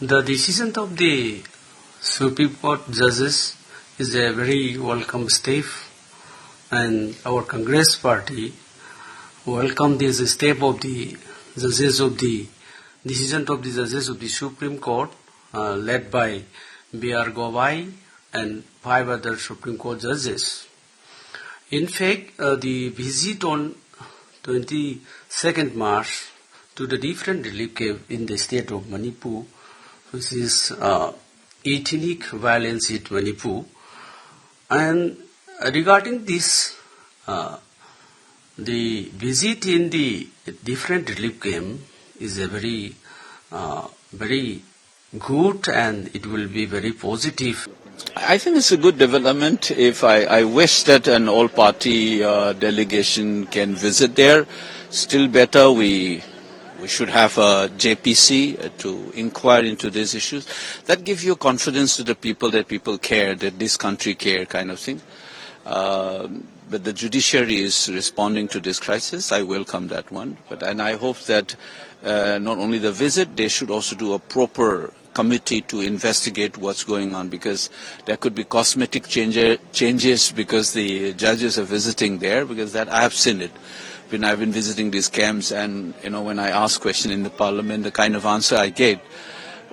The decision of the Supreme Court judges is a very welcome step, and our Congress party welcome this step of the judges of the decision of the judges of the Supreme Court, led by B.R. Gavai and 5 other Supreme Court judges. In fact, the visit on 22nd March to the different relief camp in the state of Manipur, which is ethnic violence in Manipur. And regarding this, the visit in the different relief camp is a very good, and it will be very positive. I think it's a good development. If I wish that an all-party delegation can visit there. Still better, we should have a JPC to inquire into these issues. That gives you confidence to the people that people care, that this country care, kind of thing. But the judiciary is responding to this crisis. I welcome that one. And I hope that not only the visit, they should also do a proper committee to investigate what's going on, because there could be cosmetic changes because the judges are visiting there, because that I have seen it. When I've been visiting these camps, and when I ask questions in the parliament, the kind of answer I get,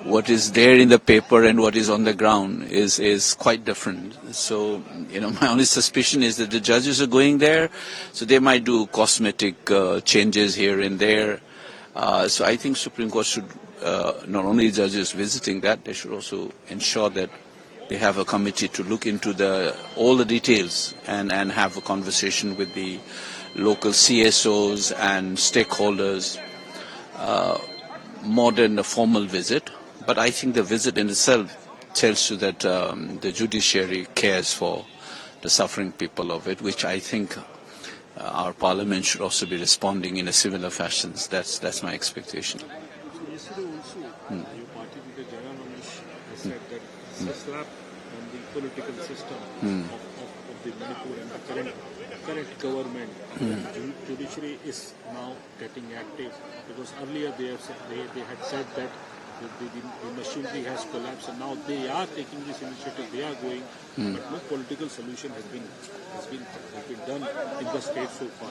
what is there in the paper and what is on the ground is quite different. So, my only suspicion is that the judges are going there, so they might do cosmetic changes here and there. So I think Supreme Court should, not only judges visiting that, they should also ensure that they have a committee to look into all the details and have a conversation with the local CSOs and stakeholders, more than a formal visit. But I think the visit in itself tells you that the judiciary cares for the suffering people of it, which I think our parliament should also be responding in a similar fashion. That's my expectation. So yesterday also, your party leader Jairam Ramesh has said that it's a slap on the political system of the Manipur and the current government. The judiciary is now getting active, because earlier they had said that the machinery has collapsed, and now they are taking this initiative, they are going, but no political solution has been done in the state so far.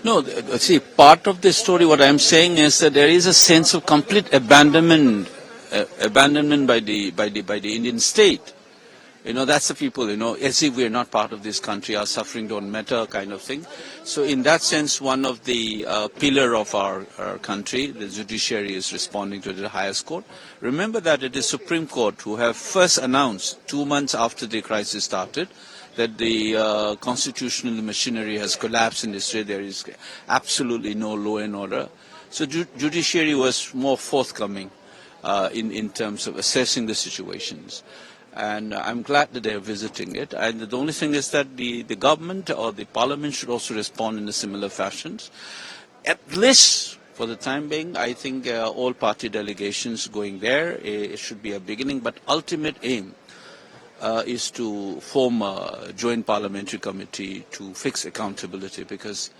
No, see, part of the story, what I'm saying is that there is a sense of complete abandonment by the Indian state. That's the people, as if we're not part of this country, our suffering don't matter, kind of thing. So in that sense, one of the pillar of our country, the judiciary, is responding to the highest court. Remember that it is Supreme Court who have first announced 2 months after the crisis started that the constitutional machinery has collapsed in this state. There is absolutely no law and order. So judiciary was more forthcoming in terms of assessing the situations. And I'm glad that they are visiting it. And the only thing is that the government or the parliament should also respond in a similar fashion. At least for the time being, I think all party delegations going there, it should be a beginning. But ultimate aim is to form a joint parliamentary committee to fix accountability, because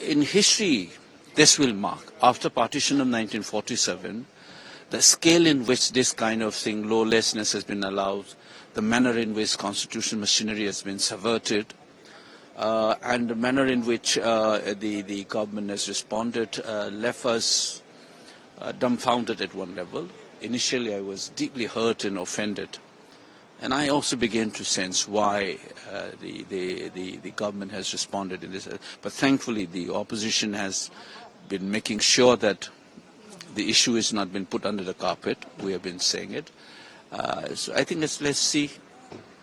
in history, this will mark. After partition of 1947, the scale in which this kind of thing, lawlessness, has been allowed, the manner in which constitutional machinery has been subverted, and the manner in which the government has responded left us dumbfounded at one level. Initially, I was deeply hurt and offended. And I also began to sense why the government has responded in this. But thankfully, the opposition has been making sure that the issue has not been put under the carpet. We have been saying it. So I think let's see.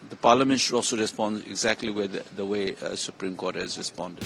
The Parliament should also respond exactly the way Supreme Court has responded.